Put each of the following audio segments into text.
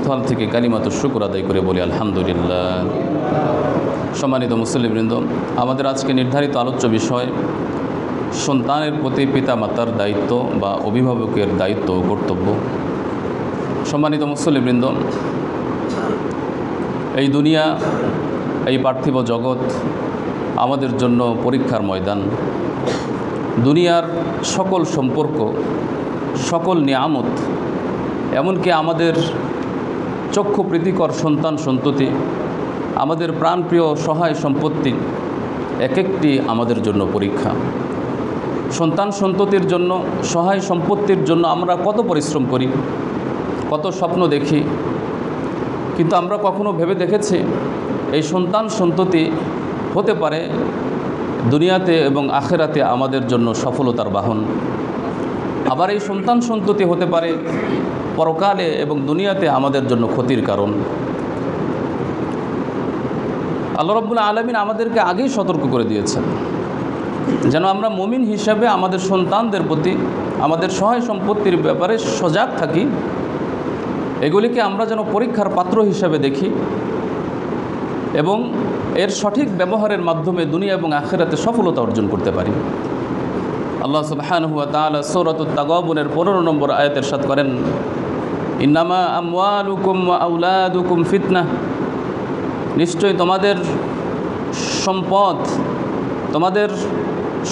অন্তঃস্থল থেকে কালিমাতুশ শুকর আদায় করে বলি আলহামদুলিল্লাহ। সম্মানিত মুসল্লিবৃন্দ, আমাদের আজকে নির্ধারিত আলোচ্য বিষয় সন্তানের প্রতি পিতামাতার দায়িত্ব বা অভিভাবকের দায়িত্ব ও কর্তব্য। সম্মানিত মুসল্লিবৃন্দ, এই দুনিয়া, এই পার্থিব জগৎ আমাদের জন্য পরীক্ষার ময়দান। দুনিয়ার সকল সম্পর্ক, সকল নিয়ামত, এমনকি আমাদের চক্ষু প্রীতিকর সন্তান সন্ততি, আমাদের প্রাণপ্রিয় সহায় সম্পত্তি, এক একটি আমাদের জন্য পরীক্ষা। সন্তান সন্ততির জন্য, সহায় সম্পত্তির জন্য আমরা কত পরিশ্রম করি, কত স্বপ্ন দেখি, কিন্তু আমরা কখনো ভেবে দেখেছি এই সন্তান সন্ততি হতে পারে দুনিয়াতে এবং আখেরাতে আমাদের জন্য সফলতার বাহন। আবার এই সন্তান সন্ততি হতে পারে পরকালে এবং দুনিয়াতে আমাদের জন্য ক্ষতির কারণ। আল্লাহ রাব্বুল আলামিন আমাদেরকে আগেই সতর্ক করে দিয়েছেন যেন আমরা মুমিন হিসাবে আমাদের সন্তানদের প্রতি, আমাদের সহায় সম্পত্তির ব্যাপারে সজাগ থাকি। এগুলিকে আমরা যেন পরীক্ষার পাত্র হিসাবে দেখি এবং এর সঠিক ব্যবহারের মাধ্যমে দুনিয়া এবং আখিরাতে সফলতা অর্জন করতে পারি। আল্লাহ সুবহানাহু ওয়া তাআলা সূরাতুত তাগাবুনের 15 নম্বর আয়াতে ইরশাদ করেন, ইন্নামা আমওয়ালুকুম ওয়া আওলাদুকুম ফিতনাহ, নিশ্চয়ই তোমাদের সম্পদ, তোমাদের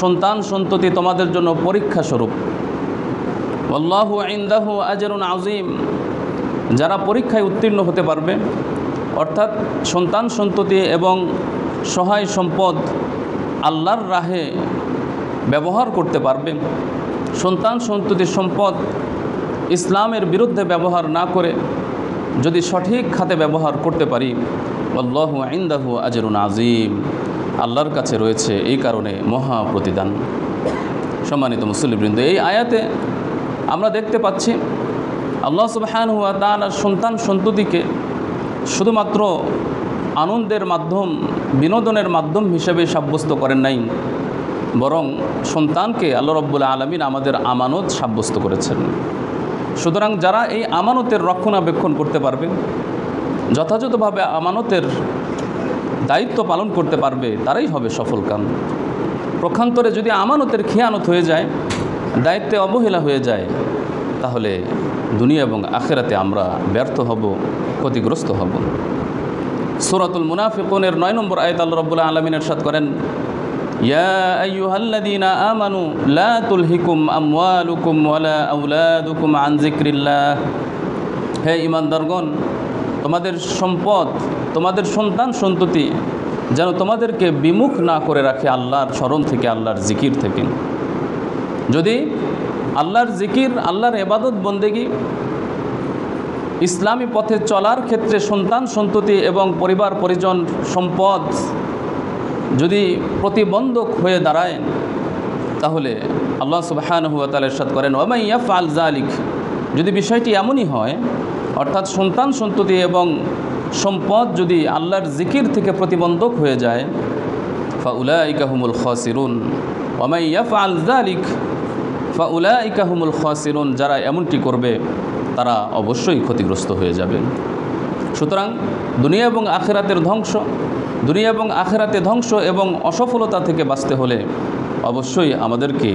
সন্তান সন্ততি তোমাদের জন্য পরীক্ষা স্বরূপ। আল্লাহু ইনদাহু আজরুন আযীম, যারা পরীক্ষায় উত্তীর্ণ হতে পারবে, অর্থাৎ সন্তান সন্ততি এবং সহায় সম্পদ আল্লাহর রাহে ব্যবহার করতে পারবে, সন্তান সন্ততির সম্পদ ইসলামের বিরুদ্ধে ব্যবহার না করে যদি সঠিক খাতে ব্যবহার করতে পারি, আল্লাহু ইনদাহু আজরুন আযীম, আল্লাহর কাছে রয়েছে এই কারণে মহা প্রতিদান। সম্মানিত মুসল্লিবৃন্দ, এই আয়াতে আমরা দেখতে পাচ্ছি আল্লাহ সুবহানাহু ওয়া তাআলা সন্তান সন্ততিকে শুধুমাত্র আনন্দের মাধ্যম, বিনোদনের মাধ্যম হিসেবে সাব্যস্ত করেন নাই, বরং সন্তানকে আল্লাহ রাব্বুল আলামিন আমাদের আমানত সাব্যস্ত করেছেন। সুতরাং যারা এই আমানতের রক্ষণাবেক্ষণ করতে পারবে, যথাযথভাবে আমানতের দায়িত্ব পালন করতে পারবে, তারাই হবে সফলকাম। প্রক্ষান্তরে যদি আমানতের খিয়ানত হয়ে যায়, দায়িত্বে অবহেলা হয়ে যায়, তাহলে দুনিয়া এবং আখিরাতে আমরা ব্যর্থ হব, ক্ষতিগ্রস্ত হব। সূরাতুল মুনাফিকুনের 9 নম্বর আয়াত আল্লাহ রাব্বুল আলামিন ইরশাদ করেন, ইয়া আইয়ুহাল্লাযীনা আমানু লা তুলহিকুম আমওয়ালুকুম ওয়ালা আওলাদুকুম আন যিকরিল্লাহ, হে ঈমানদারগণ, তোমাদের সম্পদ, তোমাদের সন্তান সন্ততি যেন তোমাদেরকে বিমুখ না করে রাখে আল্লাহর স্মরণ থেকে, আল্লাহর জিকির থেকে। যদি আল্লাহর জিকির, আল্লাহর ইবাদত বন্দেগী, ইসলামী পথে চলার ক্ষেত্রে সন্তান সন্ততি এবং পরিবার পরিজন সম্পদ যদি প্রতিবন্ধক হয়ে দাঁড়ায়, তাহলে আল্লাহ সুবহানাহু ওয়া তাআলা ইরশাদ করেন, ওয়া মান ইয়াফআল যালিক, যদি বিষয়টি এমনই হয়, অর্থাৎ সন্তান সন্ততি এবং সম্পদ যদি আল্লাহর জিকির থেকে প্রতিবন্ধক হয়ে যায়, ফাউলাইকা হুমুল খাসিরুন, ওয়া মান ইয়াফআল যালিক ফাউলাইকা হুমুল খাসিরুন, যারা এমনটি করবে তারা অবশ্যই ক্ষতিগ্রস্ত হয়ে যাবে। সুতরাং দুনিয়া এবং আখিরাতের ধ্বংস, দুনিয়া এবং আখিরাতে ধ্বংস এবং অসফলতা থেকে বাঁচতে হলে অবশ্যই আমাদেরকে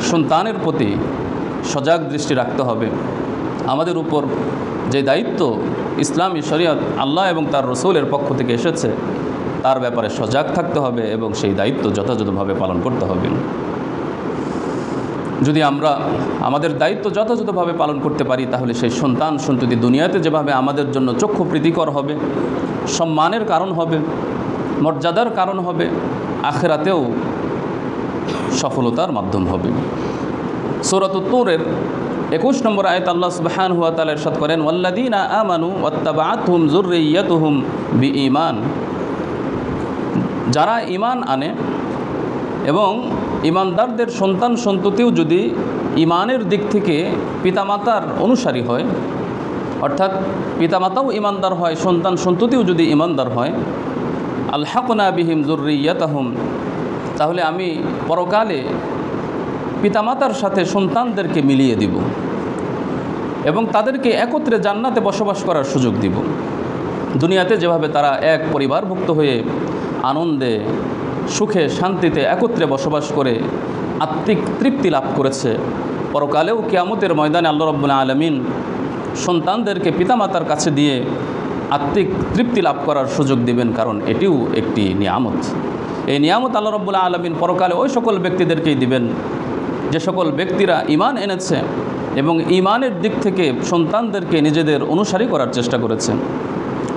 সন্তানের প্রতি সজাগ দৃষ্টি রাখতে হবে। আমাদের উপর যে দায়িত্ব ইসলামী শরীয়ত, আল্লাহ এবং তার রসুলের পক্ষ থেকে এসেছে, তার ব্যাপারে সজাগ থাকতে হবে এবং সেই দায়িত্ব যথাযথভাবে পালন করতে হবে। যদি আমরা আমাদের দায়িত্ব যথাযথভাবে পালন করতে পারি, তাহলে সেই সন্তান সন্ততি দুনিয়াতে যেভাবে আমাদের জন্য চক্ষু প্রীতিকর হবে, সম্মানের কারণ হবে, মর্যাদার কারণ হবে, আখিরাতেও সফলতার মাধ্যম হবে। সূরাতুত তূরের 21 নম্বর আয়াত আল্লাহ সুবহানাহু ওয়া তাআলা ইরশাদ করেন, ওয়াল্লাযীনা আমানু ওয়াত্তাবাআতহুম যুররিয়্যাতুহুম বিঈমান, যারা ঈমান আনে এবং ঈমানদারদের সন্তান সন্ততিও যদি ঈমানের দিক থেকে পিতামাতার অনুসারী হয়, অর্থাৎ পিতামাতাও ঈমানদার হয়, সন্তান সন্ততিও যদি ঈমানদার হয়, আলহাকনা বিহিম যুররিয়্যাতাহুম, তাহলে আমি পরকালে পিতামাতার সাথে সন্তানদেরকে মিলিয়ে দিব। এবং তাদেরকে একত্রে জান্নাতে বসবাস করার সুযোগ দিব। দুনিয়াতে যেভাবে তারা এক পরিবারভুক্ত হয়ে আনন্দে সুখে শান্তিতে একত্রে বসবাস করে আত্মিক তৃপ্তি লাভ করেছে, পরকালেও কিয়ামতের ময়দানে আল্লাহ রাব্বুল আলামিন সন্তানদেরকে পিতামাতার কাছে দিয়ে আত্মিক তৃপ্তি লাভ করার সুযোগ দিবেন, কারণ এটিও একটি নিয়ামত। এই নিয়ামত আল্লাহ রাব্বুল আলামিন পরকালে ওই সকল ব্যক্তিদেরকেই দিবেন যে সকল ব্যক্তিরা ঈমান এনেছে এবং ঈমানের দিক থেকে সন্তানদেরকে নিজেদের অনুসারী করার চেষ্টা করেছে,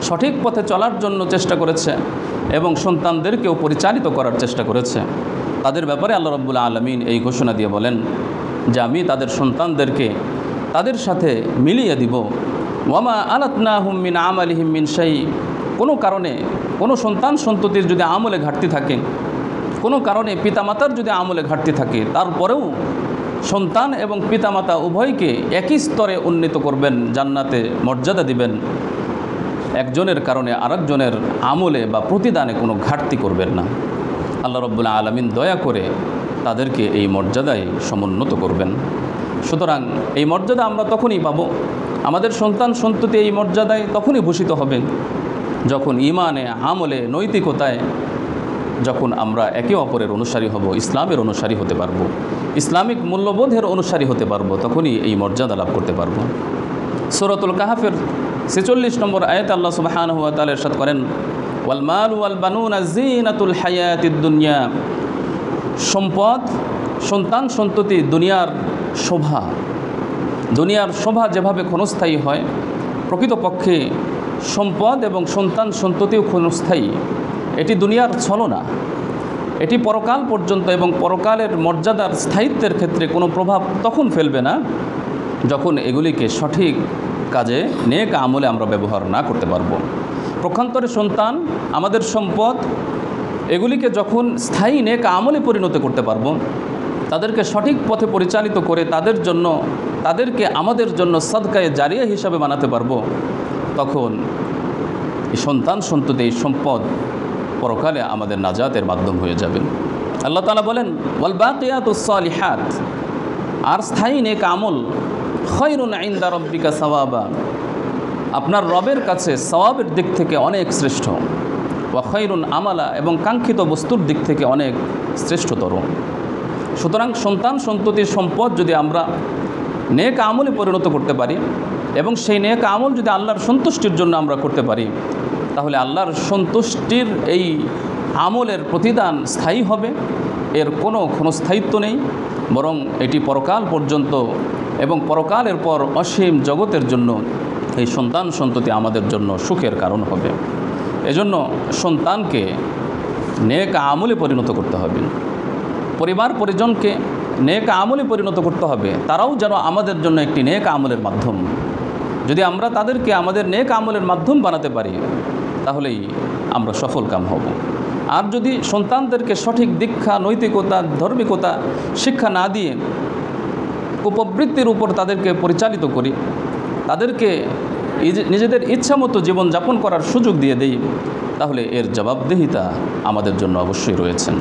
সঠিক পথে চলার জন্য চেষ্টা করেছে এবং সন্তানদেরকেও পরিচালিত করার চেষ্টা করেছে। তাদের ব্যাপারে আল্লাহ রাব্বুল আলামিন এই ঘোষণা দিয়ে বলেন যে আমি তাদের সন্তানদেরকে তাদের সাথে মিলিয়ে দিব। ওয়ামা আলাতনাহুম মিন আমালিহিম মিন শাই। কোনো কারণে কোনো সন্তান সন্ততির যদি আমলে ঘাটতি থাকে, কোনো কারণে পিতামাতার যদি আমলে ঘাটতি থাকে, তারপরেও সন্তান এবং পিতামাতা উভয়কে একই স্তরে উন্নীত করবেন, জান্নাতে মর্যাদা দিবেন। একজনের কারণে আরেকজনের আমলে বা প্রতিদানে কোনো ঘাটতি করবেন না। আল্লাহ রাব্বুল আলামিন দয়া করে তাদেরকে এই মর্যাদায় সমুন্নত করবেন। সুতরাং এই মর্যাদা আমরা তখনই পাব, আমাদের সন্তান সন্ততি এই মর্যাদায় তখনই ভূষিত হবে যখন ঈমানে আমলে নৈতিকতায় যখন আমরা একে অপরের অনুসারী হব, ইসলামের অনুসারী হতে পারব, ইসলামিক মূল্যবোধের অনুসারী হতে পারব, তখনই এই মর্যাদা লাভ করতে পারব। সূরাতুল কাহফের 46 নম্বর আয়াতে আল্লাহ সুবহানাহু ওয়া তাআলা ইরশাদ করেন, ওয়াল মালু ওয়াল বানুনা যিনাতুল হায়াতিদ দুনিয়া। সম্পদ, সন্তান সন্ততি দুনিয়ার শোভা। দুনিয়ার শোভা যেভাবে ক্ষণস্থায়ী হয়, প্রকৃতপক্ষে সম্পদ এবং সন্তান সন্ততিও ক্ষণস্থায়ী। এটি দুনিয়ার ছলনা, এটি পরকাল পর্যন্ত এবং পরকালের মর্যাদার স্থায়িত্বের ক্ষেত্রে কোনো প্রভাব তখন ফেলবে না যখন এগুলিকে সঠিক কাজে নেক আমলে আমরা ব্যবহার না করতে পারবো। পক্ষান্তরে সন্তান, আমাদের সম্পদ, এগুলিকে যখন স্থায়ী নেক আমলে পরিণত করতে পারবো, তাদেরকে সঠিক পথে পরিচালিত করে তাদেরকে আমাদের জন্য সাদকায়ে জারিয়া হিসাবে বানাতে পারবো, তখন এই সন্তান সন্ততি, এই সম্পদ পরকালে আমাদের নাজাতের মাধ্যম হয়ে যাবে। আল্লাহ তাআলা বলেন, ওয়াল বাকিয়াতুস সালিহাত। আর স্থায়ী নেক আমল খায়রুন ইনদা রাব্বিকা সাওয়াবা। আপনার রবের কাছে সওয়াবের দিক থেকে অনেক শ্রেষ্ঠ। ওয়া খায়রুন আমালা, এবং কাঙ্ক্ষিত বস্তুর দিক থেকে অনেক শ্রেষ্ঠতর। সুতরাং সন্তান সন্ততির সম্পদ যদি আমরা নেক আমলে পরিণত করতে পারি এবং সেই নেক আমল যদি আল্লাহর সন্তুষ্টির জন্য আমরা করতে পারি, তাহলে আল্লাহর সন্তুষ্টির এই আমলের প্রতিদান স্থায়ী হবে, এর কোনো ক্ষণস্থায়িত্ব নেই, বরং এটি পরকাল পর্যন্ত এবং পরকালের পর অসীম জগতের জন্য এই সন্তান সন্ততি আমাদের জন্য সুখের কারণ হবে। এজন্য সন্তানকে নেক আমলে পরিণত করতে হবে, পরিবার পরিজনকে নেক আমলে পরিণত করতে হবে, তারাও যেন আমাদের জন্য একটি নেক আমলের মাধ্যম। যদি আমরা তাদেরকে আমাদের নেক আমলের মাধ্যম বানাতে পারি, তাহলেই আমরা সফল কাম হব। আর যদি সন্তানদেরকে সঠিক দীক্ষা, নৈতিকতা, ধার্মিকতা শিক্ষা না দিয়ে কুপ্রবৃত্তির উপর তাদেরকে পরিচালিত করি, তাদেরকে নিজেদের ইচ্ছামতো জীবনযাপন করার সুযোগ দিয়ে দেই, তাহলে এর জবাবদিহিতা আমাদের জন্য অবশ্যই রয়েছেন।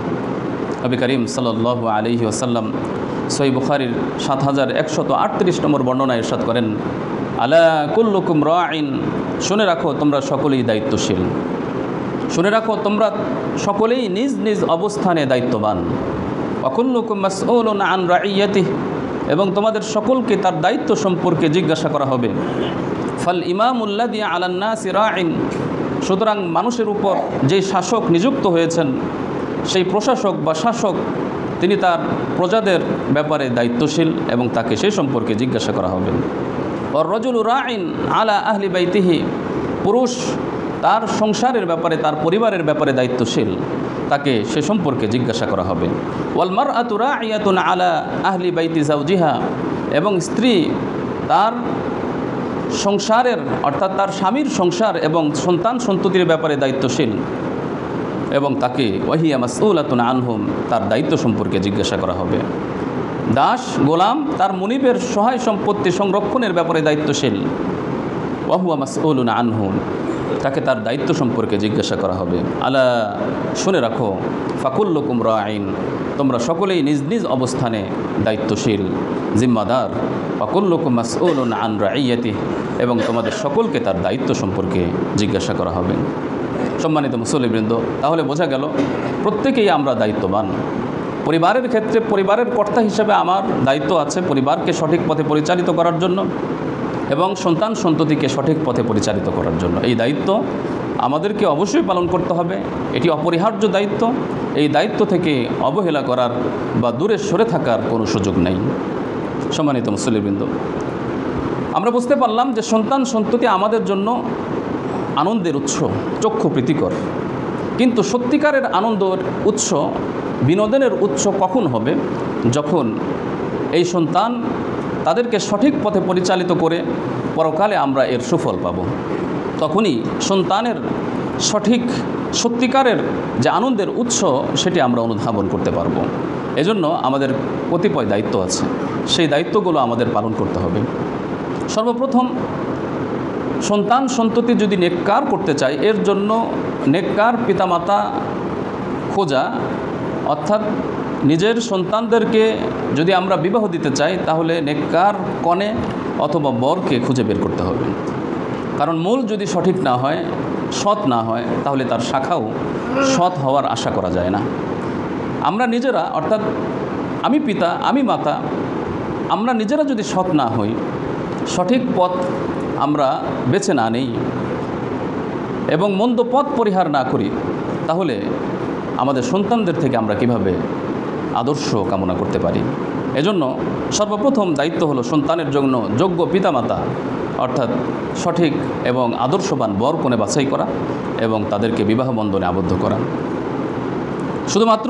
নবী করিম সাল্লাল্লাহু আলাইহি ওয়াসাল্লাম সহিহ বুখারীর 7138 নম্বর বর্ণনায় ইরশাদ করেন, আলা কুল্লুকুম রাঈন। শুনে রাখো, তোমরা সকলেই দায়িত্বশীল। শুনে রাখো, তোমরা সকলেই নিজ নিজ অবস্থানে দায়িত্ববান। ওয়া কুল্লুকুম মাসউলুন আন রাইয়াতিহি, এবং তোমাদের সকলকে তার দায়িত্ব সম্পর্কে জিজ্ঞাসা করা হবে। ফাল ইমামুল্লাযী আলান নাসি রাঈন। সুতরাং মানুষের উপর যে শাসক নিযুক্ত হয়েছেন, সেই প্রশাসক বা শাসক, তিনি তার প্রজাদের ব্যাপারে দায়িত্বশীল এবং তাকে সেই সম্পর্কে জিজ্ঞাসা করা হবে। ওয়ার রাজুলু রাঈন আলা আহলি বাইতিহি। পুরুষ তার সংসারের ব্যাপারে, তার পরিবারের ব্যাপারে দায়িত্বশীল, তাকে সে সম্পর্কে জিজ্ঞাসা করা হবে। ওয়াল মারআতু রাঈয়াতুন আলা আহলি বাইতি যাওজিহা। এবং স্ত্রী তার সংসারের, অর্থাৎ তার স্বামীর সংসার এবং সন্তান সন্ততির ব্যাপারে দায়িত্বশীল, এবং তাকে ওয়াহিয়া মাসউলাতুন আনহুম, তার দায়িত্ব সম্পর্কে জিজ্ঞাসা করা হবে। দাস গোলাম তার মুনিবের সহায় সম্পত্তি সংরক্ষণের ব্যাপারে দায়িত্বশীল, ওয়াহুয়া মাসউলুন আনহুম, তাকে তার দায়িত্ব সম্পর্কে জিজ্ঞাসা করা হবে। আলা, শুনে রাখো, ফাকুল্লুকুম রাঈন, তোমরা সকলেই নিজ নিজ অবস্থানে দায়িত্বশীল, জিম্মাদার। ফাকুল্লুকুম মাসউলুন আন রাইয়াতিহি, এবং তোমাদের সকলকে তার দায়িত্ব সম্পর্কে জিজ্ঞাসা করা হবে। সম্মানিত মুসল্লিবৃন্দ, তাহলে বোঝা গেল প্রত্যেকেই আমরা দায়িত্ববান। পরিবারের ক্ষেত্রে পরিবারের কর্তা হিসেবে আমার দায়িত্ব আছে পরিবারকে সঠিক পথে পরিচালিত করার জন্য এবং সন্তান সন্ততিকে সঠিক পথে পরিচালিত করার জন্য। এই দায়িত্ব আমাদেরকে অবশ্যই পালন করতে হবে, এটি অপরিহার্য দায়িত্ব। এই দায়িত্ব থেকে অবহেলা করার বা দূরে সরে থাকার কোনো সুযোগ নেই। সম্মানিত মুসল্লিবৃন্দ, আমরা বুঝতে পারলাম যে সন্তান সন্ততি আমাদের জন্য আনন্দের উৎস, চক্ষু প্রীতিকর। কিন্তু সত্যিকারের আনন্দের উৎস, বিনোদনের উৎস কখন হবে? যখন এই সন্তান তাদেরকে সঠিক পথে পরিচালিত করে পরকালে আমরা এর সুফল পাব। তখনই সন্তানের সত্যিকারের যে আনন্দের উৎস সেটি আমরা অনুধাবন করতে পারব। এজন্য আমাদের কতিপয় দায়িত্ব আছে, সেই দায়িত্বগুলো আমাদের পালন করতে হবে। সর্বপ্রথম, সন্তান সন্ততি যদি নেককার করতে চায়, এর জন্য নেককার পিতামাতা খোঁজা, অর্থাৎ নিজের সন্তানদেরকে যদি আমরা বিবাহ দিতে চাই তাহলে নেককার কনে অথবা বরকে খুঁজে বের করতে হবে। কারণ মূল যদি সঠিক না হয়, সৎ না হয়, তাহলে তার শাখাও সৎ হওয়ার আশা করা যায় না। আমরা নিজেরা, অর্থাৎ আমি পিতা আমি মাতা, আমরা নিজেরা যদি সৎ না হই, সঠিক পথ আমরা বেছে না নেই এবং মন্দ পথ পরিহার না করি, তাহলে আমাদের সন্তানদের থেকে আমরা কিভাবে আদর্শ কামনা করতে পারি? এজন্য সর্বপ্রথম দায়িত্ব হলো সন্তানের জন্য যোগ্য পিতামাতা, অর্থাৎ সঠিক এবং আদর্শবান বর কনে বাছাই করা এবং তাদেরকে বিবাহ বন্ধনে আবদ্ধ করা। শুধুমাত্র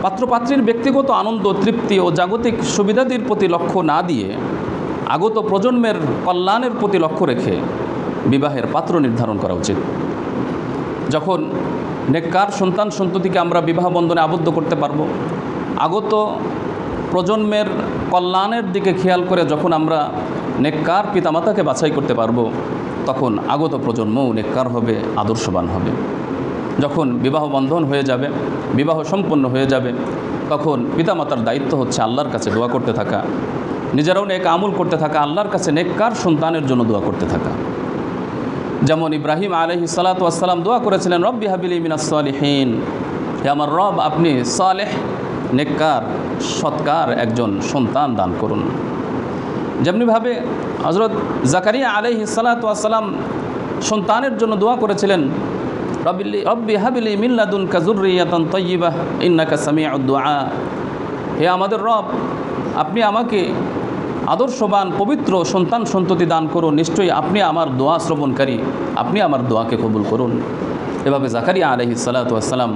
পাত্রপাত্রীর ব্যক্তিগত আনন্দ, তৃপ্তি ও জাগতিক সুবিধাদির প্রতি লক্ষ্য না দিয়ে আগত প্রজন্মের কল্যাণের প্রতি লক্ষ্য রেখে বিবাহের পাত্র নির্ধারণ করা উচিত। যখন নেককার সন্তান সন্ততিকে আমরা বিবাহ বন্ধনে আবদ্ধ করতে পারব, আগত প্রজন্মের কল্যাণের দিকে খেয়াল করে যখন আমরা নেককার পিতামাতাকে বাছাই করতে পারব, তখন আগত প্রজন্মও নেককার হবে, আদর্শবান হবে। যখন বিবাহ বন্ধন হয়ে যাবে, বিবাহ সম্পন্ন হয়ে যাবে, তখন পিতামাতার দায়িত্ব হচ্ছে আল্লাহর কাছে দোয়া করতে থাকা, নিজেরাও নেক আমল করতে থাকা, আল্লাহর কাছে নেককার সন্তানের জন্য দোয়া করতে থাকা। যেমন ইব্রাহিম আলাইহিস সালাতু ওয়াস সালাম দোয়া করেছিলেন, রব্বি হাবিলি মিনাস সালিহিন, হে আমার রব, আপনি সালেহ, নেককার, সৎকার একজন সন্তান দান করুন। যেমনিভাবে হযরত জাকারিয়া আলাইহিস সালাতু ওয়াস সালাম সন্তানের জন্য দোয়া করেছিলেন, রব্বি হাবিলি মিন লাদুনকা যুররিয়াতান তাইয়্যিবাহ ইন্নাকা সামিউদ দুআ, হে আমাদের রব, আপনি আমাকে আদর্শবান পবিত্র সন্তান সন্ততি দান করুন, নিশ্চয়ই আপনি আমার দোয়া শ্রবণকারী, আপনি আমার দোয়াকে কবুল করুন। এভাবে জাকারিয়া আলাইহিস সালাতু ওয়াস সালাম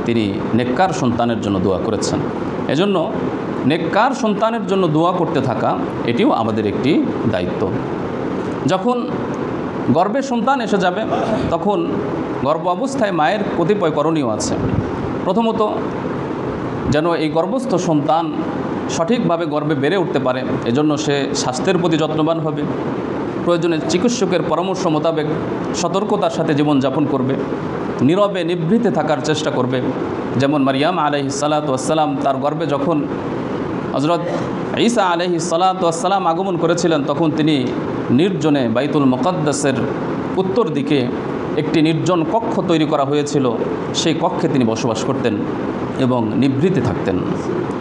তিনি নেককার সন্তানের জন্য দোয়া করেছেন। এজন্য নেককার সন্তানের জন্য দোয়া করতে থাকা এটিও আমাদের একটি দায়িত্ব। যখন গর্ভে সন্তান এসে যাবে, তখন গর্ভ অবস্থায় মায়ের কতিপয় করণীয় আছে। প্রথমত, যেন এই গর্ভস্থ সন্তান সঠিকভাবে গর্ভে বেড়ে উঠতে পারে, এজন্য সে স্বাস্থ্যের প্রতি যত্নবান হবে, প্রয়োজনে চিকিৎসকের পরামর্শ মোতাবেক সতর্কতার সাথে জীবনযাপন করবে, নীরবে নিভৃতে থাকার চেষ্টা করবে। যেমন মারিয়াম আলাইহিস সালাতু ওয়াস সালাম তার গর্ভে যখন হযরত ঈসা আলাইহিস সালাতু ওয়াস সালাম আগমন করেছিলেন, তখন তিনি নির্জনে বাইতুল মুকাদ্দাসের উত্তর দিকে একটি নির্জন কক্ষ তৈরি করা হয়েছিল, সেই কক্ষে তিনি বসবাস করতেন এবং নিভৃতে থাকতেন।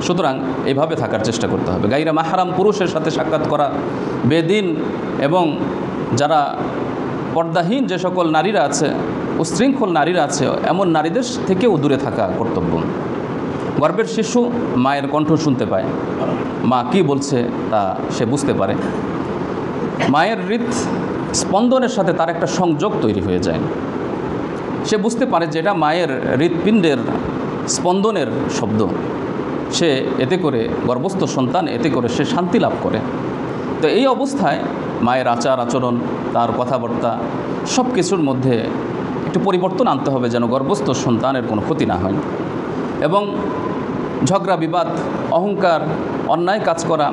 সুতরাং এইভাবে থাকার চেষ্টা করতে হবে। গায়রা মাহরাম পুরুষের সাথে সাক্ষাৎ করা, বেদিন এবং যারা পর্দাহীন যে সকল নারীরা আছে, উশৃঙ্খল নারীরা আছে, এমন নারীদের থেকেও দূরে থাকা কর্তব্য। গর্ভের শিশু মায়ের কণ্ঠ শুনতে পায়, মা কি বলছে তা সে বুঝতে পারে। মায়ের হৃদ স্পন্দনের সাথে তার একটা সংযোগ তৈরি হয়ে যায়, সে বুঝতে পারে যে এটা মায়ের হৃৎপিণ্ডের স্পন্দনের শব্দ। সে এতে করে গর্ভস্থ সন্তান এতে করে সে শান্তি লাভ করে। তো এই অবস্থায় মায়ের আচার আচরণ, তার কথাবার্তা সব কিছুর মধ্যে একটু পরিবর্তন আনতে হবে, যেন গর্ভস্থ সন্তানের কোনো ক্ষতি না হয়। এবং ঝগড়া বিবাদ, অহংকার, অন্যায় কাজ করা,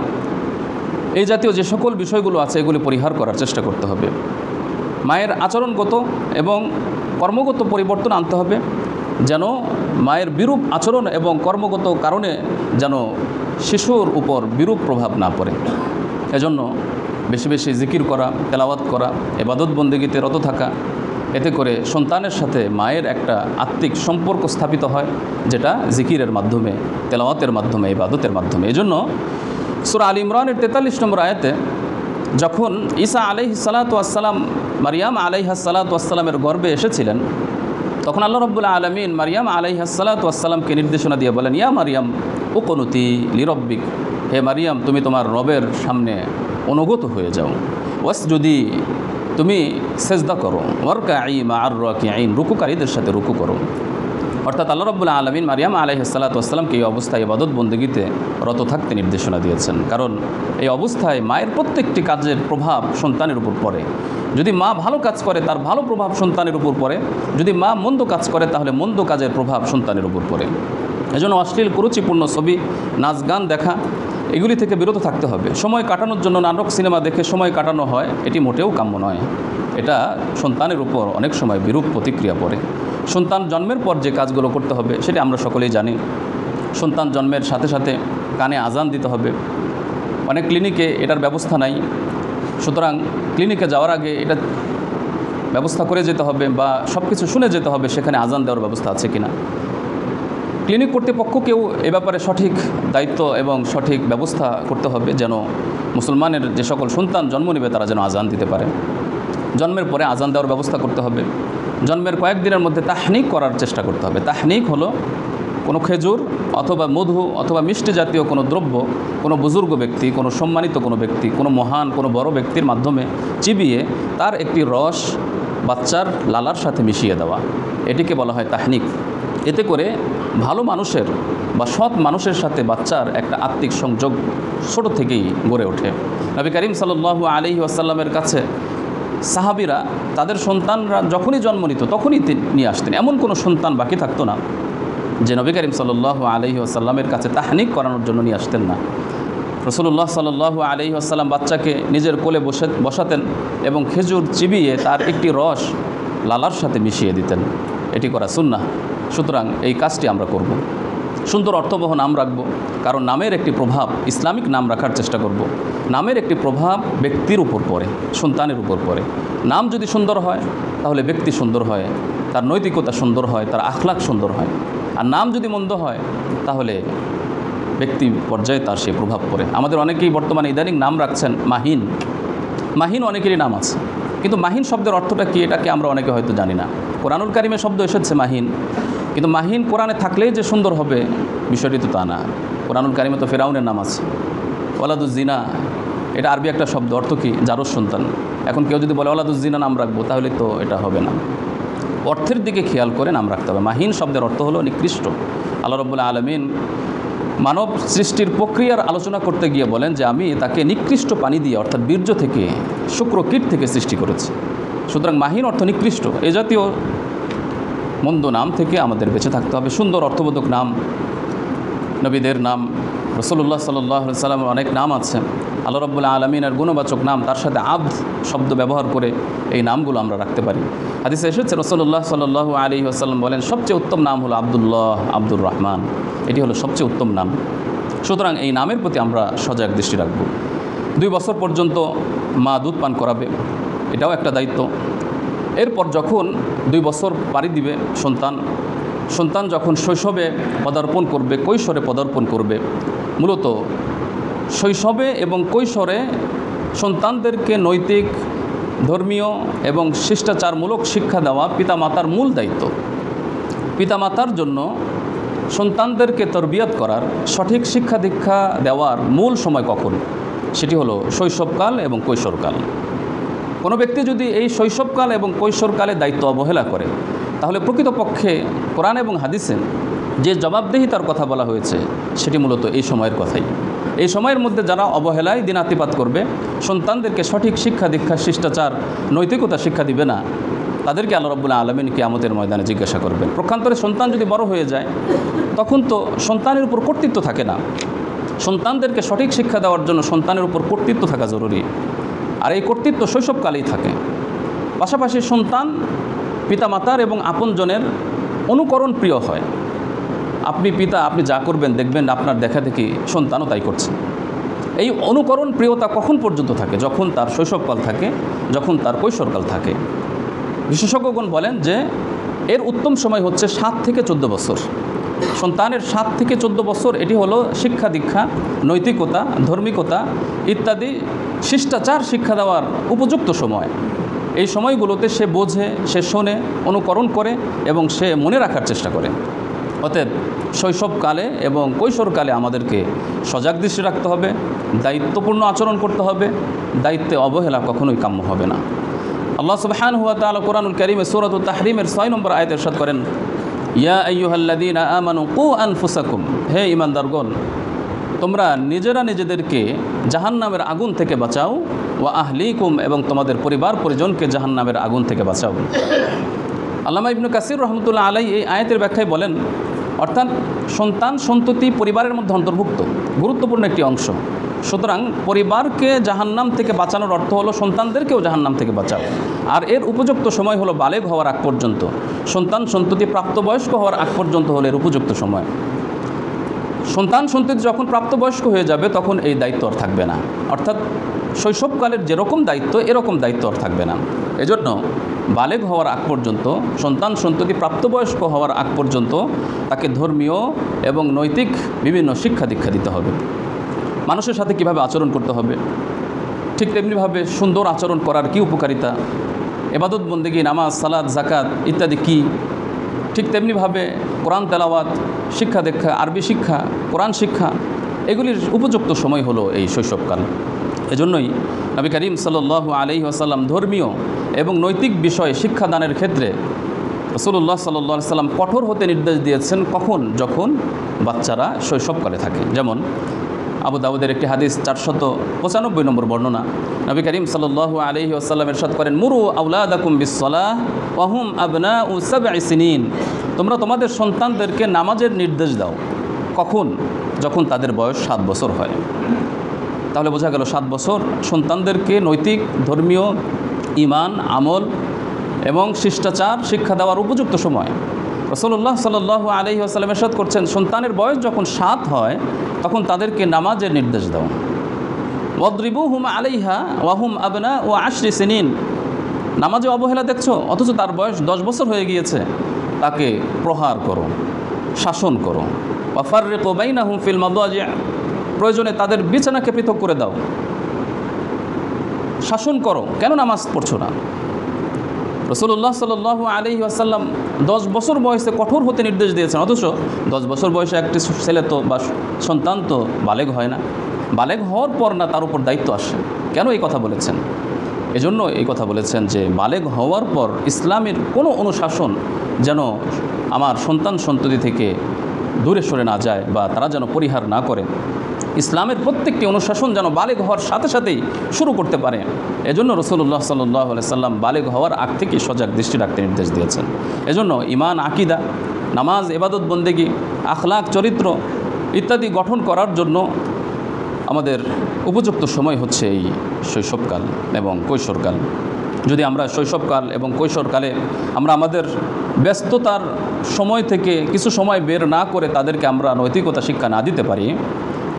এই জাতীয় যে সকল বিষয়গুলো আছে এগুলি পরিহার করার চেষ্টা করতে হবে। মায়ের আচরণগত এবং কর্মগত পরিবর্তন আনতে হবে, যেন মায়ের বিরূপ আচরণ এবং কর্মগত কারণে যেন শিশুর উপর বিরূপ প্রভাব না পড়ে। এজন্য বেশি বেশি জিকির করা, তেলাওয়াত করা, ইবাদত বন্দেগীতে রত থাকা, এতে করে সন্তানের সাথে মায়ের একটা আত্মিক সম্পর্ক স্থাপিত হয়, যেটা জিকিরের মাধ্যমে, তেলাওয়াতের মাধ্যমে, ইবাদতের মাধ্যমে। এজন্য সূরা আল ইমরানের 43 নম্বর আয়াতে যখন ঈসা আলাইহিস সালাতু ওয়াস সালাম মারিয়াম আলাইহাস সালাতু ওয়াস সালামের গর্ভে এসেছিলেন, তখন আল্লাহ রাব্বুল আলামিন মারিয়াম আলাইহাস সালাতু ওয়াস সালামকে নির্দেশনা দিয়ে বলেন, ইয়া মারিয়াম উকনুতি লিরব্বিক, হে মারিয়াম তুমি তোমার রবের সামনে অনুগত হয়ে যাও, ওয়াসজুদি তুমি সেজদা করো, ওয়ারকাই মা'আর রাকিঈন রুকুকারীদের সাথে রুকু করো। অর্থাৎ আল্লাহ রাব্বুল আলামিন মারিয়াম আলাইহিস সালাতু ওয়াস সালামকে এই অবস্থায় ইবাদত বন্দেগীতে রত থাকতে নির্দেশনা দিয়েছেন, কারণ এই অবস্থায় মায়ের প্রত্যেকটি কাজের প্রভাব সন্তানের উপর পড়ে। যদি মা ভালো কাজ করে তার ভালো প্রভাব সন্তানের উপর পড়ে, যদি মা মন্দ কাজ করে তাহলে মন্দ কাজের প্রভাব সন্তানের উপর পড়ে। এজন্য অশ্লীল কুরুচিপূর্ণ ছবি, নাচ গান দেখা, এগুলি থেকে বিরত থাকতে হবে। সময় কাটানোর জন্য নাটক সিনেমা দেখে সময় কাটানো হয়, এটি মোটেও কাম্য নয়। এটা সন্তানের উপর অনেক সময় বিরূপ প্রতিক্রিয়া পড়ে। সন্তান জন্মের পর যে কাজগুলো করতে হবে সেটা আমরা সকলেই জানি। সন্তান জন্মের সাথে সাথে কানে আজান দিতে হবে। অনেক ক্লিনিকে এটার ব্যবস্থা নাই, সুতরাং ক্লিনিকে যাওয়ার আগে এটা ব্যবস্থা করে যেতে হবে বা সব কিছু শুনে যেতে হবে সেখানে আজান দেওয়ার ব্যবস্থা আছে কিনা। ক্লিনিক কর্তৃপক্ষকেও এ ব্যাপারে সঠিক দায়িত্ব এবং সঠিক ব্যবস্থা করতে হবে, যেন মুসলমানের যে সকল সন্তান জন্ম নেবে তারা যেন আজান দিতে পারে। জন্মের পরে আজান দেওয়ার ব্যবস্থা করতে হবে। জন্মের কয়েকদিনের মধ্যে তাহনিক করার চেষ্টা করতে হবে। তাহনিক হলো কোনো খেজুর অথবা মধু অথবা মিষ্টি জাতীয় কোনো দ্রব্য কোনো বুজুর্গ ব্যক্তি, কোনো সম্মানিত কোনো ব্যক্তি, কোনো মহান কোনো বড় ব্যক্তির মাধ্যমে চিবিয়ে তার একটি রস বাচ্চার লালার সাথে মিশিয়ে দেওয়া, এটিকে বলা হয় তাহনিক। এতে করে ভালো মানুষের বা সৎ মানুষের সাথে বাচ্চার একটা আত্মিক সংযোগ ছোটো থেকেই গড়ে ওঠে। নবী করিম সাল্লাল্লাহু আলাইহি ওয়াসাল্লামের কাছে সাহাবীরা তাদের সন্তানরা যখনই জন্ম নিত তখনই নিয়ে আসতেন। এমন কোনো সন্তান বাকি থাকতো না যে নবী করিম সাল্লাল্লাহু আলাইহি ওয়াসাল্লামের কাছে তাহনিক করানোর জন্য নিয়ে আসতেন না। রাসূলুল্লাহ সাল্লাল্লাহু আলাইহি ওয়াসাল্লাম বাচ্চাকে নিজের কোলে বসাতেন এবং খেজুর চিবিয়ে তার একটি রস লালার সাথে মিশিয়ে দিতেন। এটি করা সুন্নাহ। সুতরাং এই কাজটি আমরা করব। সুন্দর অর্থবহ নাম রাখব, কারণ নামের একটি প্রভাব, ইসলামিক নাম রাখার চেষ্টা করব। নামের একটি প্রভাব ব্যক্তির উপর পড়ে, সন্তানের উপর পড়ে। নাম যদি সুন্দর হয় তাহলে ব্যক্তি সুন্দর হয়, তার নৈতিকতা সুন্দর হয়, তার আখলাক সুন্দর হয়। আর নাম যদি মন্দ হয় তাহলে ব্যক্তি পর্যায়ে তার সেই প্রভাব পড়ে। আমাদের অনেকেই বর্তমানে ইদানিং নাম রাখছেন মাহিন। মাহিন অনেকেরই নাম আছে, কিন্তু মাহিন শব্দের অর্থটা কি এটাকে আমরা অনেকে হয়তো জানি না। কোরআনুল কারিমে শব্দ এসেছে মাহিন, কিন্তু মাহিন কোরআনে থাকলেই যে সুন্দর হবে বিষয়টি তো তা না। কোরআনুল কারিমে তো ফেরাউনের নাম আছে, ওয়ালাদুজ্জিনা, এটা আরবি একটা শব্দ, অর্থ কি? জারজ সন্তান। এখন কেউ যদি বলে ওয়ালাদুজ্জিনা নাম রাখবো তাহলে তো এটা হবে না। অর্থের দিকে খেয়াল করে নাম রাখতে হবে। মাহিন শব্দের অর্থ হলো নিকৃষ্ট। আল্লাহ রাব্বুল আলামিন মানব সৃষ্টির প্রক্রিয়ার আলোচনা করতে গিয়ে বলেন যে আমি তাকে নিকৃষ্ট পানি দিয়ে অর্থাৎ বীর্য থেকে, শুক্রকীট থেকে সৃষ্টি করেছি। সুতরাং মাহিন অর্থ নিকৃষ্ট। এ জাতীয় মন্দ নাম থেকে আমাদের বেঁচে থাকতে হবে। সুন্দর অর্থবোধক নাম, নবীদের নাম, রাসূলুল্লাহ সাল্লাল্লাহু আলাইহি ওয়াসাল্লামের অনেক নাম আছে। আল্লাহ রাব্বুল আলামিনের গুণবাচক নাম, তার সাথে আব্দ শব্দ ব্যবহার করে এই নামগুলো আমরা রাখতে পারি। হাদিসে এসেছে রাসূলুল্লাহ সাল্লাল্লাহু আলাইহি ওয়াসাল্লাম বলেন সবচেয়ে উত্তম নাম হলো আব্দুল্লাহ, আব্দুর রহমান। এটি হলো সবচেয়ে উত্তম নাম। সুতরাং এই নামের প্রতি আমরা সজাগ দৃষ্টি রাখব। 2 বছর পর্যন্ত মা দুধ পান করাবে, এটাও একটা দায়িত্ব। এরপর যখন 2 বছর পাড়ি দিবে সন্তান যখন শৈশবে পদার্পণ করবে, কৈশোরে পদার্পণ করবে, মূলত শৈশবে এবং কৈশোরে সন্তানদেরকে নৈতিক, ধর্মীয় এবং শিষ্টাচারমূলক শিক্ষা দেওয়া পিতামাতার মূল দায়িত্ব। পিতামাতার জন্য সন্তানদেরকে তরবিয়ত করার, সঠিক শিক্ষা দীক্ষা দেওয়ার মূল সময় কখন? সেটি হলো শৈশবকাল এবং কৈশোরকাল। কোনো ব্যক্তি যদি এই শৈশবকাল এবং কৈশোরকালে দায়িত্ব অবহেলা করে তাহলে প্রকৃতপক্ষে কোরআন এবং হাদিসে যে জবাবদিহিতার কথা বলা হয়েছে সেটি মূলত এই সময়ের কথাই। এই সময়ের মধ্যে যারা অবহেলায় দিনাতিপাত করবে, সন্তানদেরকে সঠিক শিক্ষা দীক্ষা, শিষ্টাচার, নৈতিকতা শিক্ষা দিবে না, তাদেরকে আল্লাহ রাব্বুল আলামিন কিয়ামতের ময়দানে জিজ্ঞাসা করবেন। পক্ষান্তরে সন্তান যদি বড় হয়ে যায় তখন তো সন্তানের উপর কর্তৃত্ব থাকে না। সন্তানদেরকে সঠিক শিক্ষা দেওয়ার জন্য সন্তানের উপর কর্তৃত্ব থাকা জরুরি। আর এই কর্তৃত্ব শৈশবকালেই থাকে। পাশাপাশি সন্তান পিতামাতার এবং আপনজনের অনুকরণ প্রিয় হয়। আপনি পিতা, আপনি যা করবেন দেখবেন আপনার দেখা দেখি সন্তানও তাই করছে। এই অনুকরণ প্রিয়তা কখন পর্যন্ত থাকে? যখন তার শৈশবকাল থাকে, যখন তার কৈশোরকাল থাকে। বিশেষজ্ঞগণ বলেন যে এর উত্তম সময় হচ্ছে 7 থেকে 14 বছর। সন্তানের 7 থেকে 14 বছর এটি হলো শিক্ষা দীক্ষা, নৈতিকতা, ধার্মিকতা ইত্যাদি শিষ্টাচার শিক্ষা দেওয়ার উপযুক্ত সময়। এই সময়গুলোতে সে বোঝে, সে শোনে, অনুকরণ করে এবং সে মনে রাখার চেষ্টা করে। অতএব শৈশবকালে এবং কৈশোরকালে আমাদেরকে সজাগ দৃষ্টি রাখতে হবে, দায়িত্বপূর্ণ আচরণ করতে হবে, দায়িত্বে অবহেলা কখনোই কাম্য হবে না। আল্লাহ সুবহানাহু ওয়া তাআলা কোরআনুল কারীমে সূরাতুত তাহরীমের 6 নম্বর আয়াতে ইরশাদ করেন, ইয়া আইয়ুহাল্লাযীনা আমানু কু আনফুসাকুম, হে ঈমানদারগণ তোমরা নিজেরা নিজেদেরকে জাহান্নামের আগুন থেকে বাঁচাও, ওয়া আহলিকুম এবং তোমাদের পরিবার পরিজনকে জাহান্নামের আগুন থেকে বাঁচাও। আল্লামা ইবনে কাসির রহমতুল্লাহ আলাইহি এই আয়াতের ব্যাখ্যায় বলেন, অর্থাৎ সন্তান সন্ততি পরিবারের মধ্যে অন্তর্ভুক্ত গুরুত্বপূর্ণ একটি অংশ। সুতরাং পরিবারকে জাহান্নাম থেকে বাঁচানোর অর্থ হলো সন্তানদেরকেও জাহান্নাম থেকে বাঁচাও। আর এর উপযুক্ত সময় হলো বালেগ হওয়ার আগ পর্যন্ত, সন্তান সন্ততি প্রাপ্তবয়স্ক হওয়ার আগ পর্যন্ত হলো এর উপযুক্ত সময়। সন্তান সন্ততি যখন প্রাপ্তবয়স্ক হয়ে যাবে তখন এই দায়িত্ব আর থাকবে না, অর্থাৎ শৈশবকালের যেরকম দায়িত্ব এরকম দায়িত্ব আর থাকবে না। এজন্য বালেগ হওয়ার আগ পর্যন্ত, সন্তান সন্ততি প্রাপ্তবয়স্ক হওয়ার আগ পর্যন্ত তাকে ধর্মীয় এবং নৈতিক বিভিন্ন শিক্ষা দীক্ষা দিতে হবে। মানুষের সাথে কিভাবে আচরণ করতে হবে, ঠিক তেমনিভাবে সুন্দর আচরণ করার কী উপকারিতা, ইবাদত বন্দেগী, নামাজ, সালাত, যাকাত ইত্যাদি কী, ঠিক তেমনিভাবে কোরআন তেলাওয়াত, শিক্ষা দীক্ষা, আরবি শিক্ষা, কোরআন শিক্ষা, এগুলির উপযুক্ত সময় হলো এই শৈশবকাল। এজন্যই নবী করিম সাল্লাল্লাহু আলাইহি ওয়াসাল্লাম ধর্মীয় এবং নৈতিক বিষয়ে শিক্ষাদানের ক্ষেত্রে রাসূলুল্লাহ সাল্লাল্লাহু আলাইহি ওয়াসাল্লাম কঠোর হতে নির্দেশ দিয়েছেন। কখন? যখন বাচ্চারা শৈশবকালে থাকে। যেমন আবু দাউদের একটি হাদিস 495 নম্বর বর্ণনা, নবী করিম সাল্লাল্লাহু আলাইহি ওয়াসাল্লাম ইরশাদ করেন, মুরু আওলাদাকুম বিসসালাহ ওয়া হুম আবনাউ 7 সিনিন, তোমরা তোমাদের সন্তানদেরকে নামাজের নির্দেশ দাও। কখন? যখন তাদের বয়স 7 বছর হয়। তাহলে বোঝা গেল 7 বছর সন্তানদেরকে নৈতিক, ধর্মীয়, ঈমান, আমল এবং শিষ্টাচার শিক্ষা দেওয়ার উপযুক্ত সময়। রাসূলুল্লাহ সাল্লাল্লাহু আলাইহি ওয়াসাল্লাম ইরশাদ করছেন, সন্তানের বয়স যখন 7 হয় তখন তাদেরকে নামাজের নির্দেশ দাও। ওয়াদরিবুহুম আলাইহা ওয়া হুম আবনাউ 10 সিনিন, নামাজে অবহেলা দেখছো অথচ তার বয়স 10 বছর হয়ে গিয়েছে, তাকে প্রহার করো, শাসন করো। ওয়া ফাররিকু বাইনাহুম ফিল মাদাজি', প্রয়োজনে তাদের বিছানাকে পৃথক করে দাও, শাসন করো, কেন নামাজ পড়ছো না? রাসূলুল্লাহ সাল্লাল্লাহু আলাইহি ওয়াসাল্লাম 10 বছর বয়সে কঠোর হতে নির্দেশ দিয়েছেন, অথচ 10 বছর বয়সে একটি ছেলে তো বা সন্তান তো বালেগ হয় না। বালেগ হওয়ার পর না তার উপর দায়িত্ব আসে। কেন এই কথা বলেছেন? এজন্য এই কথা বলেছেন যে বালেগ হওয়ার পর ইসলামের কোনো অনুশাসন যেন আমার সন্তান সন্ততি থেকে দূরে সরে না যায় বা তারা যেন পরিহার না করে। ইসলামের প্রত্যেকটি অনুশাসন যেন বালেগ হওয়ার সাথে সাথেই শুরু করতে পারে। এজন্য রাসূলুল্লাহ সাল্লাল্লাহু আলাইহি সাল্লাম বালেগ হওয়ার আগ থেকে সজাগ দৃষ্টি রাখতে নির্দেশ দিয়েছেন। এজন্য ঈমান, আকীদা, নামাজ, ইবাদত বন্দেগী, আখলাক, চরিত্র ইত্যাদি গঠন করার জন্য আমাদের উপযুক্ত সময় হচ্ছে এই শৈশবকাল এবং কৈশোরকাল। যদি আমরা শৈশবকাল এবং কৈশোরকালে আমরা আমাদের ব্যস্ততার সময় থেকে কিছু সময় বের না করে তাদেরকে আমরা নৈতিকতা শিক্ষা না দিতে পারি,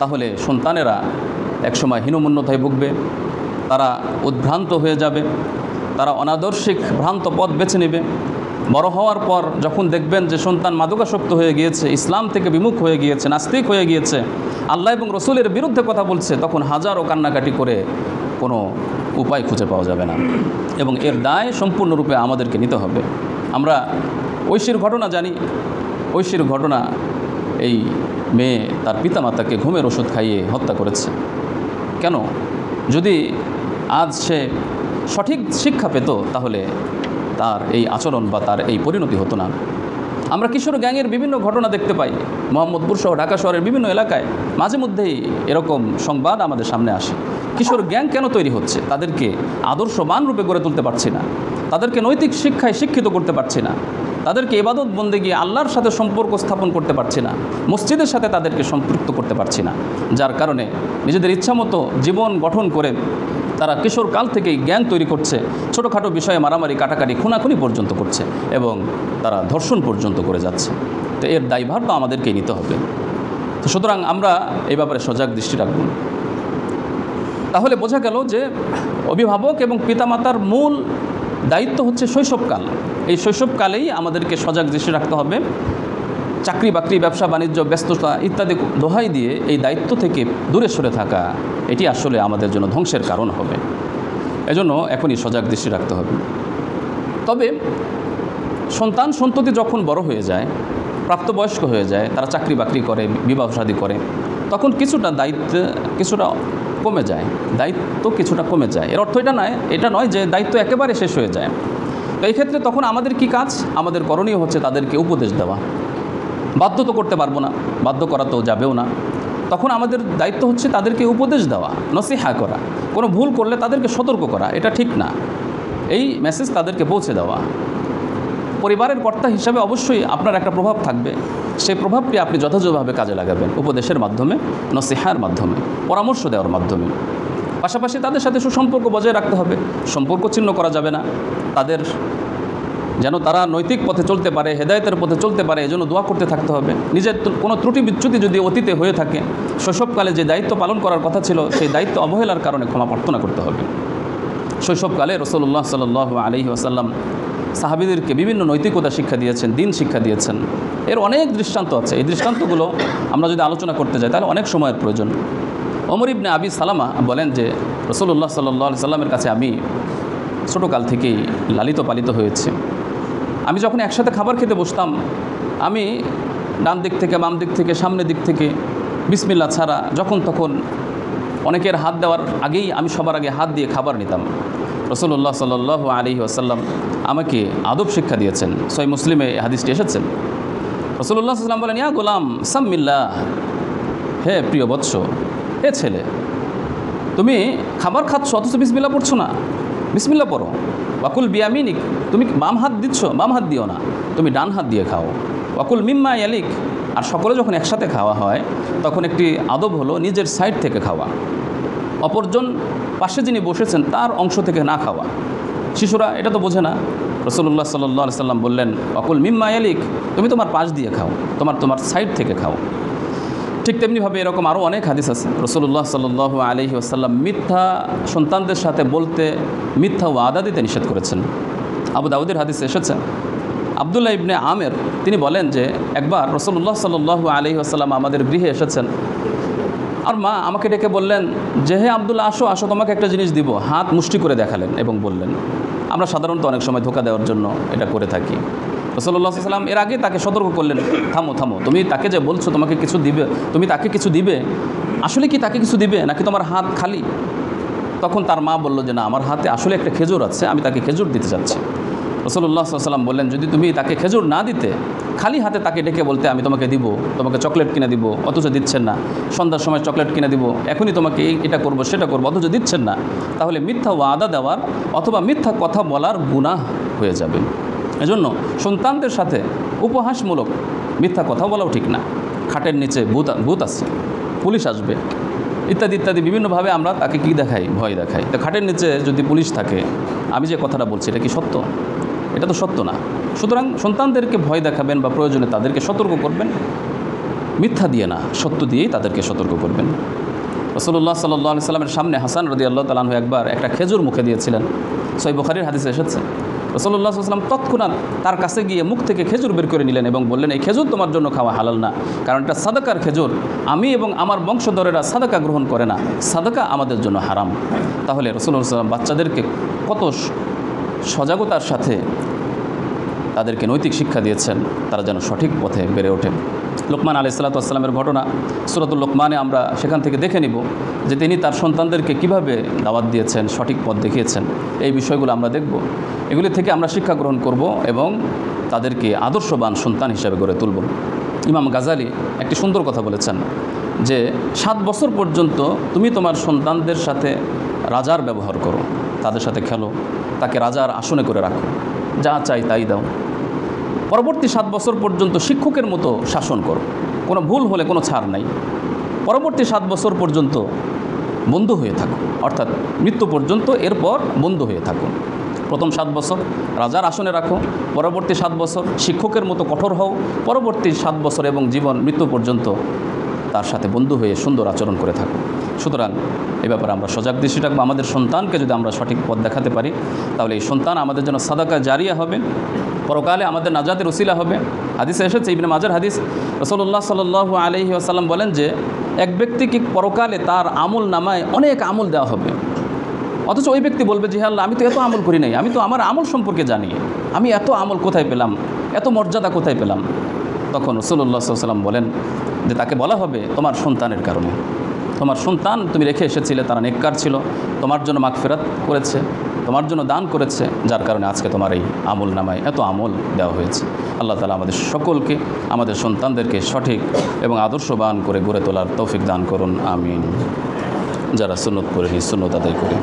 তাহলে সন্তানেরা একসময় হীনমন্যতায় ভুগবে, তারা উদ্ভ্রান্ত হয়ে যাবে, তারা অনাদর্শিক ভ্রান্ত পথ বেছে নেবে। বড় হওয়ার পর যখন দেখবেন যে সন্তান মাদকাসক্ত হয়ে গিয়েছে, ইসলাম থেকে বিমুখ হয়ে গিয়েছে, নাস্তিক হয়ে গিয়েছে, আল্লাহ এবং রসুলের বিরুদ্ধে কথা বলছে, তখন হাজারো কান্নাকাটি করে কোনো উপায় খুঁজে পাওয়া যাবে না এবং এর দায় সম্পূর্ণরূপে আমাদেরকে নিতে হবে। আমরা ঐশীর ঘটনা জানি। ঐশীর ঘটনা, এই মেয়ে তার পিতামাতাকে ঘুমের ওষুধ খাইয়ে হত্যা করেছে। কেন? যদি আজ সে সঠিক শিক্ষা পেত তাহলে তার এই আচরণ বা তার এই পরিণতি হতো না। আমরা কিশোর গ্যাংয়ের বিভিন্ন ঘটনা দেখতে পাই। মোহাম্মদপুর সহ ঢাকা শহরের বিভিন্ন এলাকায় মাঝে মধ্যেই এরকম সংবাদ আমাদের সামনে আসে। কিশোর গ্যাং কেন তৈরি হচ্ছে? তাদেরকে আদর্শবান রূপে গড়ে তুলতে পারছি না, তাদেরকে নৈতিক শিক্ষায় শিক্ষিত করতে পারছি না, তাদেরকে ইবাদত বন্দেগী আল্লাহর সাথে সম্পর্ক স্থাপন করতে পারছি না, মসজিদের সাথে তাদেরকে সম্পৃক্ত করতে পারছি না, যার কারণে নিজেদের ইচ্ছামতো জীবন গঠন করে তারা কিশোর কাল থেকেই জ্ঞান তৈরি করছে, ছোটোখাটো বিষয়ে মারামারি, কাটাকাটি, খুনাখুনি পর্যন্ত করছে এবং তারা ধর্ষণ পর্যন্ত করে যাচ্ছে। তো এর দায়ভার তো আমাদেরকেই নিতে হবে। তো সুতরাং আমরা এই ব্যাপারে সজাগ দৃষ্টি রাখব। তাহলে বোঝা গেল যে অভিভাবক এবং পিতামাতার মূল দায়িত্ব হচ্ছে শৈশবকাল। এই শৈশবকালেই আমাদেরকে সজাগ দৃষ্টি রাখতে হবে। চাকরি বাকরি, ব্যবসা বাণিজ্য, ব্যস্ততা ইত্যাদি দোহাই দিয়ে এই দায়িত্ব থেকে দূরে সরে থাকা, এটি আসলে আমাদের জন্য ধ্বংসের কারণ হবে। এজন্য এখনই সজাগ দৃষ্টি রাখতে হবে। তবে সন্তান সন্ততি যখন বড় হয়ে যায়, প্রাপ্তবয়স্ক হয়ে যায়, তারা চাকরি বাকরি করে, বিবাহ শাদী করে, তখন কিছুটা কিছুটা কমে যায়, দায়িত্ব কিছুটা কমে যায়। এর অর্থ এটা নয় যে দায়িত্ব একেবারে শেষ হয়ে যায়। তো এই ক্ষেত্রে তখন আমাদের কি কাজ? আমাদের করণীয় হচ্ছে তাদেরকে উপদেশ দেওয়া। বাধ্য তো করতে পারবো না, বাধ্য করা তো যাবেও না। তখন আমাদের দায়িত্ব হচ্ছে তাদেরকে উপদেশ দেওয়া, নসিহা করা, কোনো ভুল করলে তাদেরকে সতর্ক করা, এটা ঠিক না, এই মেসেজ তাদেরকে পৌঁছে দেওয়া। পরিবারের কর্তা হিসাবে অবশ্যই আপনার একটা প্রভাব থাকবে, সেই প্রভাবটি আপনি যথাযথভাবে কাজে লাগাবেন উপদেশের মাধ্যমে, নসিহার মাধ্যমে, পরামর্শ দেওয়ার মাধ্যমে। পাশাপাশি তাদের সাথে সুসম্পর্ক বজায় রাখতে হবে, সম্পর্ক ছিন্ন করা যাবে না। তাদের যেন তারা নৈতিক পথে চলতে পারে, হেদায়েতের পথে চলতে পারে, এজন্য দোয়া করতে থাকতে হবে। নিজের কোনো ত্রুটি বিচ্যুতি যদি অতীতে হয়ে থাকে, শৈশবকালে যে দায়িত্ব পালন করার কথা ছিল, সেই দায়িত্ব অবহেলার কারণে ক্ষমা প্রার্থনা করতে হবে। শৈশবকালে রাসূলুল্লাহ সাল্লাল্লাহু আলাইহি ওয়াসাল্লাম সাহাবীদেরকে বিভিন্ন নৈতিকতা শিক্ষা দিয়েছেন, দিন শিক্ষা দিয়েছেন। এর অনেক দৃষ্টান্ত আছে। এই দৃষ্টান্তগুলো আমরা যদি আলোচনা করতে যাই তাহলে অনেক সময়ের প্রয়োজন। ওমর ইবনে আবি সালামা বলেন যে রাসূলুল্লাহ সাল্লাল্লাহু আলাইহি সাল্লামের কাছে আমি ছোটোকাল থেকেই লালিত পালিত হয়েছি। আমি যখন একসাথে খাবার খেতে বসতাম, আমি ডান দিক থেকে, বাম দিক থেকে, সামনের দিক থেকে বিসমিল্লাহ ছাড়া যখন তখন অনেকের হাত দেওয়ার আগেই আমি সবার আগে হাত দিয়ে খাবার নিতাম। রাসূলুল্লাহ সাল্লাল্লাহু আলাইহি ওয়াসাল্লাম আমাকে আদব শিক্ষা দিয়েছেন। সহিহ মুসলিমে এই হাদিসটি এসেছেন। রাসূলুল্লাহ সাল্লাল্লাহু আলাইহি ওয়াসাল্লাম বলেন, ইয়া গোলাম সাম্মিল্লাহ, হে প্রিয় বৎস, হে ছেলে, তুমি খাবার খাচ্ছ অথচ বিসমিল্লাহ পড়ছো না। বিসমিল্লাহ পড়ো। ওয়াকুল বিয়ামিনিক, তুমি বাম হাত দিচ্ছ, বাম হাত দিও না, তুমি ডান হাত দিয়ে খাও। ওয়াকুল মিম্মা ইয়ালিক, আর সকলে যখন একসাথে খাওয়া হয় তখন একটি আদব হলো নিজের সাইড থেকে খাওয়া, অপরজন পাশে যিনি বসেছেন তার অংশ থেকে না খাওয়া। শিশুরা এটা তো বোঝে না। রাসূলুল্লাহ সাল্লাল্লাহু আলাইহি ওয়াসাল্লাম বললেন, ওয়াকুল মিম্মা ইয়ালিক, তুমি তোমার পাশ দিয়ে খাও, তোমার সাইড থেকে খাও। ঠিক তেমনিভাবে এরকম আরও অনেক হাদিস আছে। রাসূলুল্লাহ সাল্লাল্লাহু আলাইহি ওয়াসাল্লাম মিথ্যা সন্তানদের সাথে বলতে, মিথ্যা ওয়াদা দিতে নিষেধ করেছেন। আবু দাউদের হাদিসে এসেছে, আব্দুল্লাহ ইবনে আমের তিনি বলেন যে একবার রাসূলুল্লাহ সাল্লাল্লাহু আলাইহি ওয়াসাল্লাম আমাদের গৃহে এসেছেন, আর মা আমাকে ডেকে বললেন যে হে আব্দুল্লাহ, আসো আসো, তোমাকে একটা জিনিস দিব। হাত মুষ্টি করে দেখালেন এবং বললেন, আমরা সাধারণত অনেক সময় ধোঁকা দেওয়ার জন্য এটা করে থাকি। রাসূলুল্লাহ সাল্লাল্লাহু আলাইহি ওয়াসাল্লাম এর আগে তাকে সতর্ক করলেন, থামো থামো, তুমি তাকে যে বলছো তোমাকে কিছু দিবে, তুমি তাকে কিছু দিবে, আসলে কি তাকে কিছু দিবে নাকি তোমার হাত খালি? তখন তার মা বলল যে না, আমার হাতে আসলে একটা খেজুর আছে, আমি তাকে খেজুর দিতে চাচ্ছি। রাসূলুল্লাহ সাল্লাল্লাহু আলাইহি ওয়াসাল্লাম বললেন, যদি তুমি তাকে খেজুর না দিতে, খালি হাতে তাকে ডেকে বলতে আমি তোমাকে দিব, তোমাকে চকলেট কিনে দিব, অথচ দিচ্ছেন না, সন্ধ্যার সময় চকলেট কিনে দিব, এখনই তোমাকে এটা করব সেটা করব, অথচ দিচ্ছেন না, তাহলে মিথ্যা ওয়াদা দেওয়ার অথবা মিথ্যা কথা বলার গুনাহ হয়ে যাবে। এজন্য সন্তানদের সাথে উপহাসমূলক মিথ্যা কথা বলাও ঠিক না। খাটের নিচে ভূত আছে, পুলিশ আসবে, ইত্যাদি ইত্যাদি বিভিন্নভাবে আমরা তাকে কি দেখাই, ভয় দেখাই। তো খাটের নিচে যদি পুলিশ থাকে, আমি যে কথাটা বলছি এটা কি সত্য? এটা তো সত্য না। সুতরাং সন্তানদেরকে ভয় দেখাবেন বা প্রয়োজনে তাদেরকে সতর্ক করবেন, মিথ্যা দিয়ে না, সত্য দিয়েই তাদেরকে সতর্ক করবেন। রাসূলুল্লাহ সাল্লাল্লাহু আলাইহি ওয়াসাল্লামের সামনে হাসান রাদিয়াল্লাহু তাআলা আনহু একবার একটা খেজুর মুখে দিয়েছিলেন। সহিহ বুখারীর হাদিসে এসেছে, রাসূলুল্লাহ সাল্লাল্লাহু আলাইহি ওয়াসাল্লাম তৎক্ষণাৎ তার কাছে গিয়ে মুখ থেকে খেজুর বের করে নিলেন এবং বললেন, এই খেজুর তোমার জন্য খাওয়া হালাল না, কারণ এটা সাদাকার খেজুর, আমি এবং আমার বংশধরেরা সাদাকা গ্রহণ করে না, সাদাকা আমাদের জন্য হারাম। তাহলে রাসূলুল্লাহ সাল্লাল্লাহু আলাইহি ওয়াসাল্লাম বাচ্চাদেরকে কত সজাগতার সাথে তাদেরকে নৈতিক শিক্ষা দিয়েছেন, তারা যেন সঠিক পথে বেড়ে ওঠে। লোকমান আলাইহিস সালাতু ওয়াস সালামের ঘটনা সূরাতুল লোকমানে আমরা সেখান থেকে দেখে নিব যে তিনি তার সন্তানদেরকে কিভাবে দাওয়াত দিয়েছেন, সঠিক পথ দেখিয়েছেন। এই বিষয়গুলো আমরা দেখব, এগুলি থেকে আমরা শিক্ষা গ্রহণ করব এবং তাদেরকে আদর্শবান সন্তান হিসেবে গড়ে তুলব। ইমাম গাজালি একটি সুন্দর কথা বলেছেন যে 7 বছর পর্যন্ত তুমি তোমার সন্তানদের সাথে রাজার ব্যবহার করো, তাদের সাথে খেলো, তাকে রাজার আসনে করে রাখো, যা চাই তাই দাও। পরবর্তী 7 বছর পর্যন্ত শিক্ষকের মতো শাসন করো, কোনো ভুল হলে কোনো ছাড় নাই। পরবর্তী 7 বছর পর্যন্ত বন্ধু হয়ে থাকো, অর্থাৎ মৃত্যু পর্যন্ত এরপর বন্ধু হয়ে থাকো। প্রথম 7 বছর রাজার আসনে রাখো, পরবর্তী 7 বছর শিক্ষকের মতো কঠোর হও, পরবর্তী 7 বছর এবং জীবন মৃত্যু পর্যন্ত তার সাথে বন্ধু হয়ে সুন্দর আচরণ করে থাকো। সুতরাং এ ব্যাপারে আমরা সজাগ দৃষ্টি রাখবো। আমাদের সন্তানকে যদি আমরা সঠিক পথ দেখাতে পারি, তাহলে এই সন্তান আমাদের জন্য সাদাকা জারিয়া হবে, পরকালে আমাদের নাজাতের উসিলা হবে। হাদিসে এসেছে, ইবনে মাজার হাদিস, রাসূলুল্লাহ সাল্লাল্লাহু আলাইহি ওয়াসাল্লাম বলেন যে এক ব্যক্তিকে পরকালে তার আমল নামায় অনেক আমল দেওয়া হবে, অথচ ওই ব্যক্তি বলবে যে হে আল্লাহ, আমি তো এত আমল করি নাই, আমি তো আমার আমল সম্পর্কে জানি, আমি এত আমল কোথায় পেলাম, এত মর্যাদা কোথায় পেলাম? তখন রাসূলুল্লাহ সাল্লাল্লাহু আলাইহি ওয়াসাল্লাম বলেন যে তাকে বলা হবে তোমার সন্তানের কারণে, তোমার সন্তান তুমি রেখে এসেছিলে, তারা নেককার ছিল, তোমার জন্য মাগফিরাত করেছে, তোমার জন্য দান করেছে, যার কারণে আজকে তোমার এই আমল নামায় এত আমল দেওয়া হয়েছে। আল্লাহ তাআলা আমাদের সকলকে, আমাদের সন্তানদেরকে সঠিক এবং আদর্শবান করে গড়ে তোলার তৌফিক দান করুন, আমিন। যারা সুন্নত পড়েনি সুন্নত আদায় করে